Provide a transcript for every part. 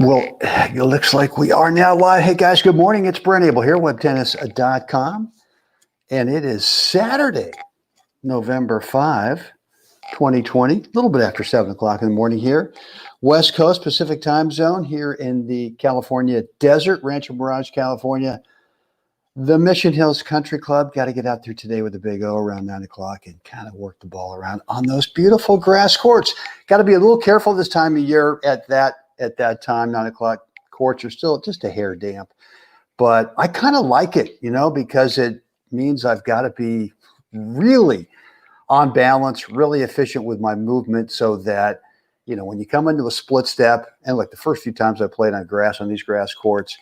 Well, it looks like we are now live. Hey, guys, good morning. It's Brent Abel here, webtennis.com. And it is Saturday, November 5, 2020, a little bit after 7 o'clock in the morning here. West Coast, Pacific time zone here in the California desert, Rancho Mirage, California. The Mission Hills Country Club. Got to get out there today with the Big O around 9 o'clock and kind of work the ball around on those beautiful grass courts. Got to be a little careful this time of year at that time, 9 o'clock. Courts are still just a hair damp. But I kind of like it, because it means I've got to be really on balance, really efficient with my movement so that, when you come into a split step, and like the first few times I played on grass on these grass courts,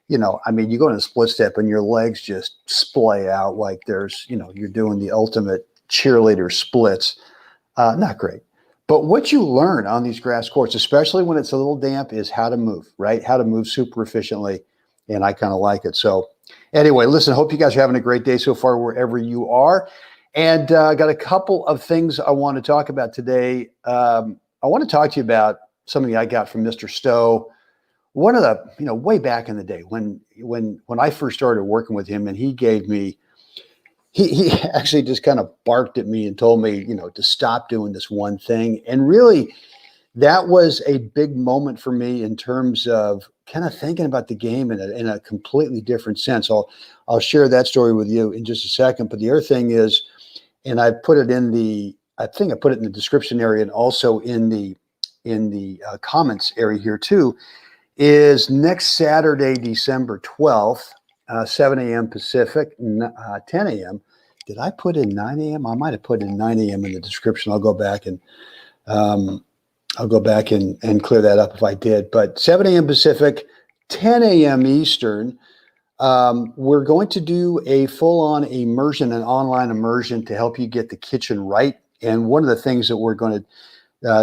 you go in a split step and your legs just splay out like there's, you're doing the ultimate cheerleader splits. Not great. But what you learn on these grass courts, especially when it's a little damp, is how to move, right? How to move super efficiently. And I kind of like it. So anyway, listen, hope you guys are having a great day so far wherever you are. And I got a couple of things I want to talk about today. I want to talk to you about something I got from Mr. Stowe. One of the, way back in the day when I first started working with him, and he gave me, he actually just kind of barked at me and told me, to stop doing this one thing. And really, that was a big moment for me in terms of kind of thinking about the game in a completely different sense. I'll share that story with you in just a second. But the other thing is, and I put it in I think I put it in the description area and also in the comments area here too, is next Saturday, December 12th, 7 a.m. Pacific, 10 a.m. Did I put in 9 a.m.? I might have put in 9 a.m. in the description. I'll go back and clear that up if I did. But 7 a.m. Pacific, 10 a.m. Eastern, we're going to do a full-on immersion, an online immersion to help you get the kitchen right. And one of the things that we're going to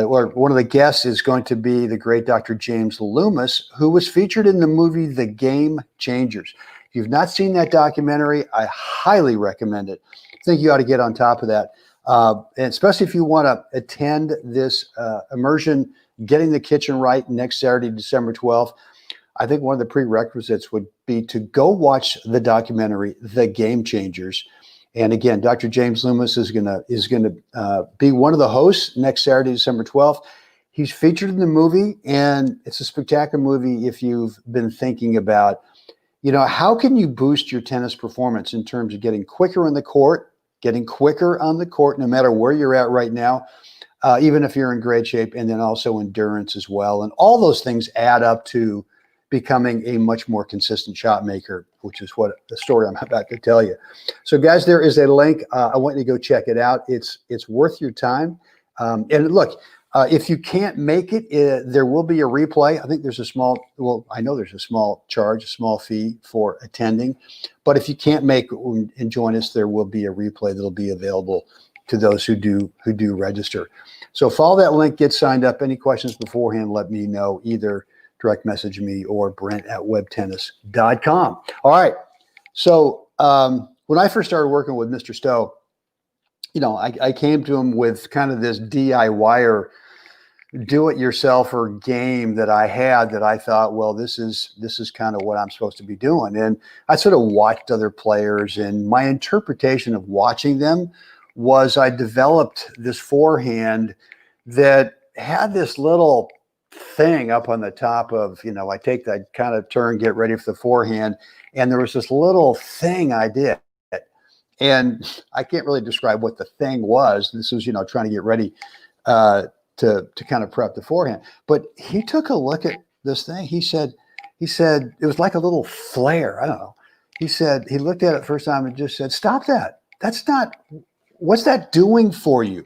or one of the guests is going to be the great Dr. James Loomis, who was featured in the movie The Game Changers. If you've not seen that documentary, I highly recommend it. I think you ought to get on top of that. And especially if you want to attend this immersion, getting the kitchen right next Saturday, December 12th. I think one of the prerequisites would be to go watch the documentary, The Game Changers. And again, Dr. James Loomis is gonna be one of the hosts next Saturday, December 12th. He's featured in the movie, and it's a spectacular movie if you've been thinking about, how can you boost your tennis performance in terms of getting quicker on the court, no matter where you're at right now, even if you're in great shape, and then also endurance as well. And all those things add up to becoming a much more consistent shot maker, which is what the story I'm about to tell you. So guys, there is a link. I want you to go check it out. It's worth your time. And look, if you can't make it, there will be a replay. I think there's I know there's a small charge, a small fee for attending, but if you can't make it and join us, there will be a replay that'll be available to those who do register. So follow that link, get signed up. Any questions beforehand, let me know, either direct message me or Brent@webtennis.com. All right. So when I first started working with Mr. Stowe, I came to him with kind of this DIYer, do-it-yourselfer game that I had that I thought, well, this is kind of what I'm supposed to be doing. And I sort of watched other players, and my interpretation of watching them was I developed this forehand that had this little thing up on the top of, I take that kind of turn, get ready for the forehand. And there was this little thing I did. And I can't really describe what the thing was. This was, trying to get ready to kind of prep the forehand. But he took a look at this thing. He said it was like a little flare. I don't know. He said, he looked at it first time and just said, stop that. What's that doing for you?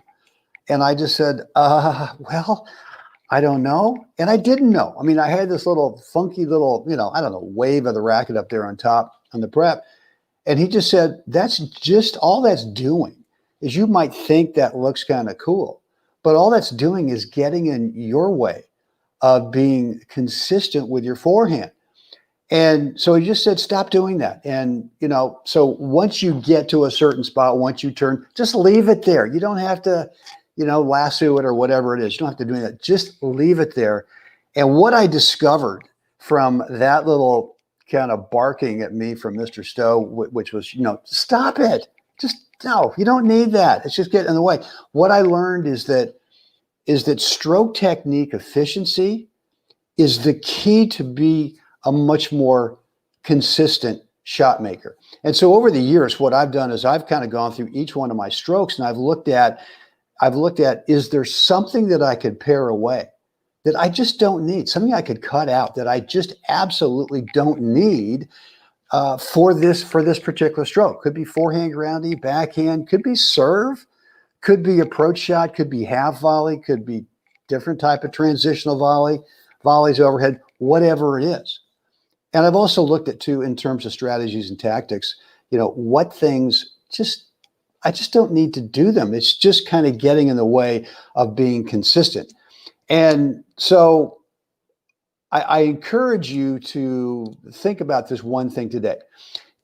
And I just said, well, I don't know. And I didn't know. I mean, I had this little funky little, wave of the racket up there on top on the prep. And he just said, that's just all that's doing is you might think that looks kind of cool, but all that's doing is getting in your way of being consistent with your forehand. And so he just said, stop doing that. And, so once you get to a certain spot, once you turn, just leave it there. You don't have to, lasso it or whatever it is. You don't have to do that. Just leave it there. And what I discovered from that little kind of barking at me from Mr. Stowe, which was, stop it. Just no, you don't need that. It's just getting in the way. What I learned is that stroke technique efficiency is the key to be a much more consistent shot maker. And so over the years, what I've done is I've kind of gone through each one of my strokes and I've looked at, is there something that I could pare away that I just don't need, something I could cut out that I just absolutely don't need for this particular stroke? Could be forehand groundy, backhand, could be serve, could be approach shot, could be half volley, could be different type of transitional volley, volleys overhead, whatever it is. And I've also looked at too, in terms of strategies and tactics, what things I just don't need to do them. It's just kind of getting in the way of being consistent. And so I encourage you to think about this one thing today,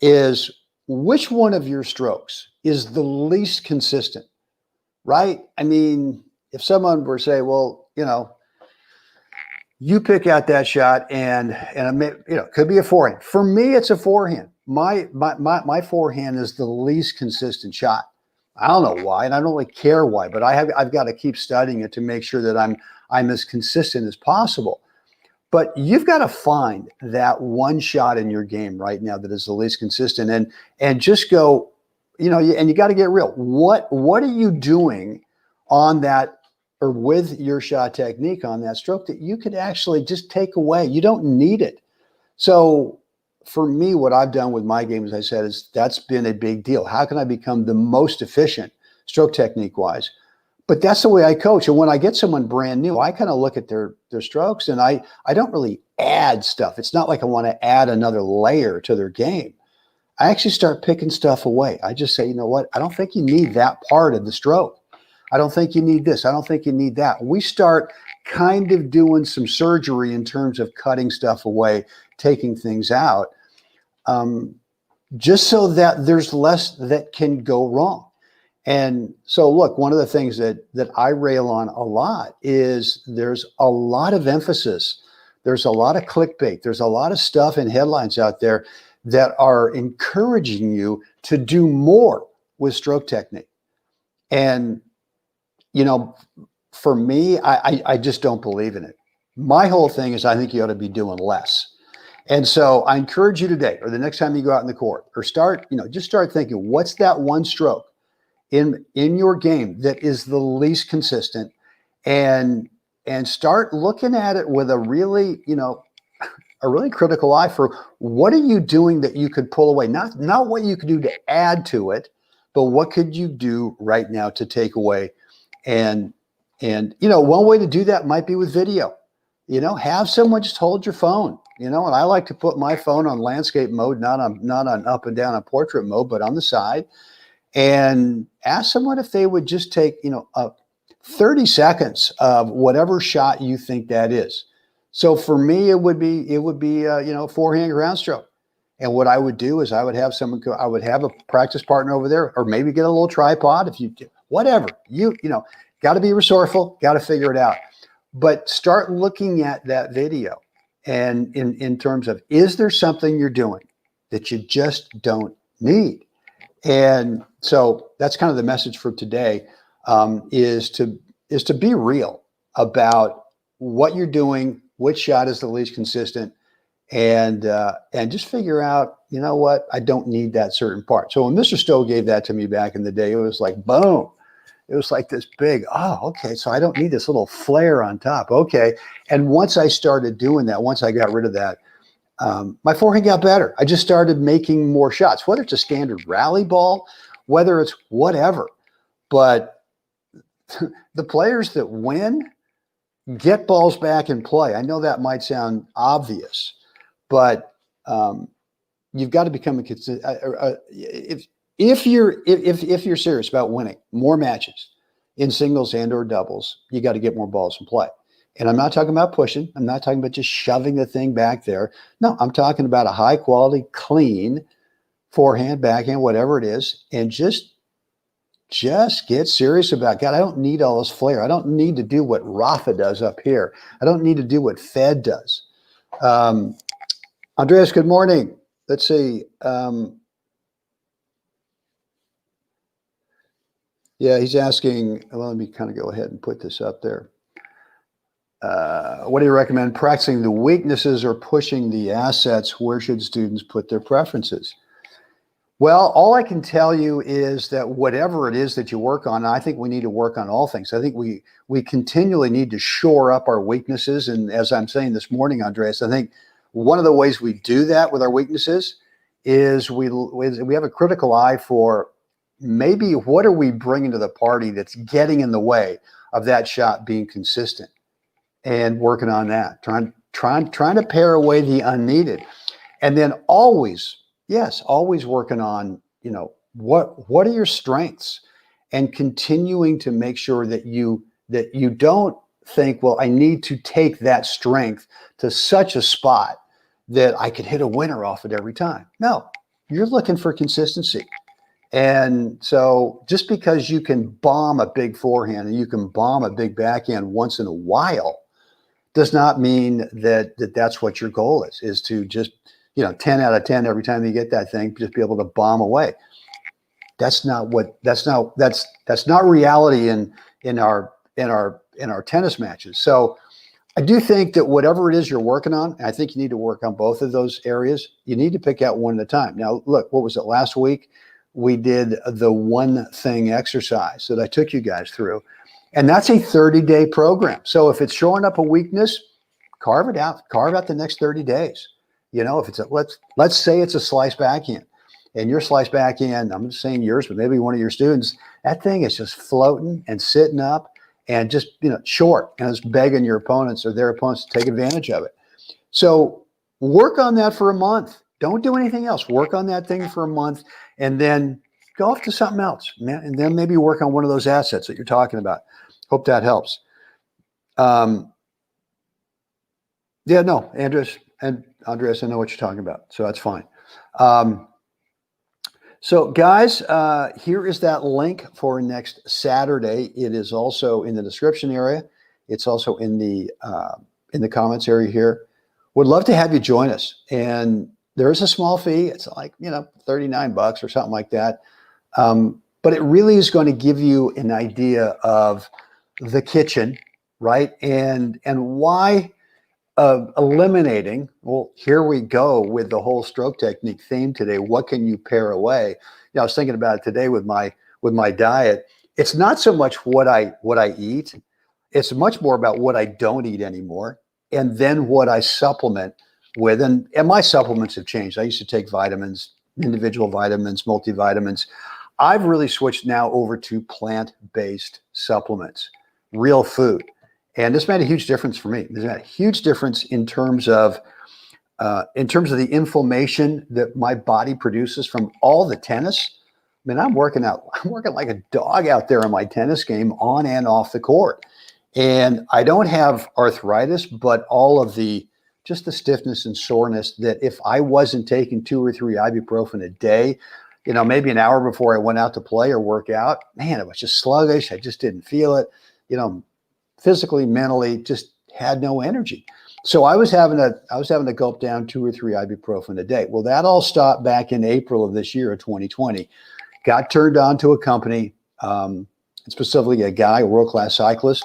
is which one of your strokes is the least consistent, right? I mean, if someone were to say, well, you pick out that shot and it could be a forehand. For me, it's a forehand. My forehand is the least consistent shot. I don't know why, and I don't really care why, but I've got to keep studying it to make sure that I'm as consistent as possible. But you've got to find that one shot in your game right now that is the least consistent, and just go, and you got to get real. What are you doing on that, or with your shot technique on that stroke, that you could actually just take away? You don't need it. So for me, what I've done with my game, as I said, is that's been a big deal. How can I become the most efficient stroke technique wise? But that's the way I coach. And when I get someone brand new, I kind of look at their strokes, and I don't really add stuff. It's not like I want to add another layer to their game. I actually start picking stuff away. I just say, you know what? I don't think you need that part of the stroke. I don't think you need this. I don't think you need that. We start kind of doing some surgery in terms of cutting stuff away, taking things out, just so that there's less that can go wrong. And so, look, one of the things that I rail on a lot is there's a lot of emphasis. There's a lot of clickbait. There's a lot of stuff in headlines out there that are encouraging you to do more with stroke technique. And for me, I just don't believe in it. My whole thing is I think you ought to be doing less. And so I encourage you today, or the next time you go out in the court, or just start thinking, what's that one stroke in your game that is the least consistent, and start looking at it with a really critical eye for what are you doing that you could pull away, not what you could do to add to it, but what could you do right now to take away. And one way to do that might be with video. Have someone just hold your phone. And I like to put my phone on landscape mode, not on up and down on portrait mode, but on the side, and ask someone if they would just take 30 seconds of whatever shot you think that is. So for me, it would be forehand ground stroke. And what I would do is I would have a practice partner over there, or maybe get a little tripod if you whatever. Got to be resourceful, got to figure it out. But start looking at that video, and in terms of, is there something you're doing that you just don't need? And so that's kind of the message for today, is to be real about what you're doing, which shot is the least consistent, and just figure out, what, I don't need that certain part. So when Mr. Stowe gave that to me back in the day, it was like, boom. It was like this big, okay, so I don't need this little flare on top. Okay. And once I started doing that, once I got rid of that, my forehand got better. I just started making more shots, whether it's a standard rally ball, whether it's whatever. But the players that win get balls back in play. I know that might sound obvious, but you've got to become a consistent. If you're serious about winning more matches in singles and or doubles, you got to get more balls in play. And I'm not talking about pushing. I'm not talking about just shoving the thing back there. No, I'm talking about a high quality, clean forehand, backhand, whatever it is, and just just get serious about, God, I don't need all this flair. I don't need to do what Rafa does up here. I don't need to do what Fed does. Andreas, good morning. Let's see. Yeah, he's asking, well, let me kind of go ahead and put this up there. What do you recommend? Practicing the weaknesses or pushing the assets? Where should students put their preferences? Well, all I can tell you is that whatever it is that you work on, I think we need to work on all things. I think we continually need to shore up our weaknesses. And as I'm saying this morning, Andreas, I think one of the ways we do that with our weaknesses is we have a critical eye for maybe what are we bringing to the party that's getting in the way of that shot being consistent, and working on that, trying to pare away the unneeded. And then always working on, what are your strengths, and continuing to make sure that you don't think, well, I need to take that strength to such a spot that I could hit a winner off it every time. No, you're looking for consistency. And so just because you can bomb a big forehand and you can bomb a big backhand once in a while does not mean that that's what your goal is to just, 10 out of 10 every time you get that thing, just be able to bomb away. That's not reality in our tennis matches. So I do think that whatever it is you're working on, I think you need to work on both of those areas. You need to pick out one at a time. Now, look, what was it last week? We did the one thing exercise that I took you guys through, and that's a 30-day program. So if it's showing up a weakness, carve out the next 30 days. If it's let's say it's a slice backhand, and your slice backhand, I'm just saying yours, but maybe one of your students, that thing is just floating and sitting up and just, short, and it's begging your opponents or their opponents to take advantage of it. So work on that for a month. Don't do anything else. Work on that thing for a month, and then go off to something else, man. And then maybe work on one of those assets that you're talking about. Hope that helps. Andreas, I know what you're talking about, so that's fine. So guys, here is that link for next Saturday. It is also in the description area. It's also in the comments area here. Would love to have you join us. And there is a small fee. It's like, $39 or something like that. But it really is going to give you an idea of the kitchen, right? And why eliminating, well, here we go with the whole stroke technique theme today. What can you pare away? I was thinking about it today with my diet. It's not so much what I eat. It's much more about what I don't eat anymore, and then what I supplement with. And my supplements have changed. I used to take vitamins, individual vitamins, multivitamins. I've really switched now over to plant-based supplements, real food. And this made a huge difference for me. This made a huge difference in terms of the inflammation that my body produces from all the tennis. I mean, I'm working like a dog out there in my tennis game, on and off the court. And I don't have arthritis, but all of just the stiffness and soreness that if I wasn't taking 2 or 3 ibuprofen a day, maybe an hour before I went out to play or work out, man, it was just sluggish. I just didn't feel it, physically, mentally, just had no energy. So I was having to gulp down 2 or 3 ibuprofen a day. Well, that all stopped back in April of this year of 2020. Got turned on to a company, specifically a guy, a world-class cyclist,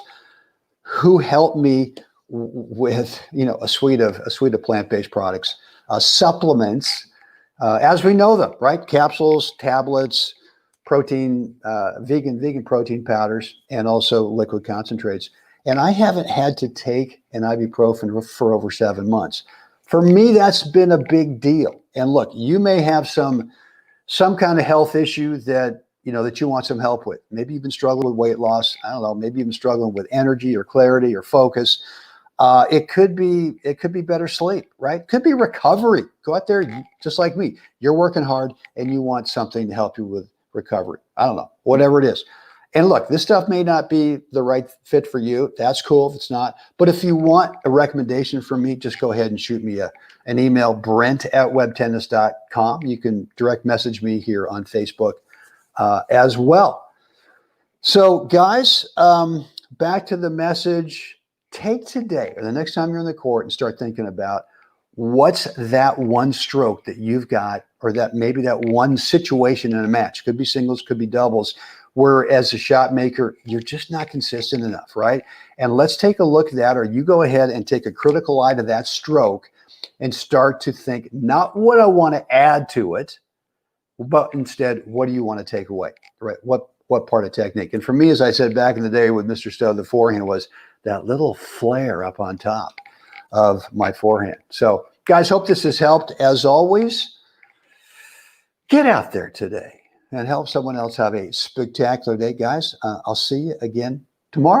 who helped me with a suite of plant-based products, supplements, as we know them, right? Capsules, tablets, protein, vegan protein powders, and also liquid concentrates. And I haven't had to take an ibuprofen for over 7 months. For me, that's been a big deal. And look, you may have some kind of health issue that you want some help with. Maybe you've been struggling with weight loss. I don't know. Maybe you've been struggling with energy or clarity or focus. It could be better sleep, right? Could be recovery. Go out there, just like me. You're working hard and you want something to help you with recovery. I don't know, whatever it is. And look, this stuff may not be the right fit for you. That's cool if it's not. But if you want a recommendation from me, just go ahead and shoot me an email, brent@webtennis.com. You can direct message me here on Facebook as well. So, guys, back to the message. Take today or the next time you're in the court and start thinking about what's that one stroke that you've got, or that maybe that one situation in a match. Could be singles, could be doubles, where as a shot maker, you're just not consistent enough, right? And let's take a look at that, or you go ahead and take a critical eye to that stroke and start to think not what I want to add to it, but instead, what do you want to take away, right? What part of technique? And for me, as I said back in the day with Mr. Stowe, the forehand was that little flare up on top of my forehand. So, guys, hope this has helped. As always, get out there today and help someone else have a spectacular day, guys. I'll see you again tomorrow.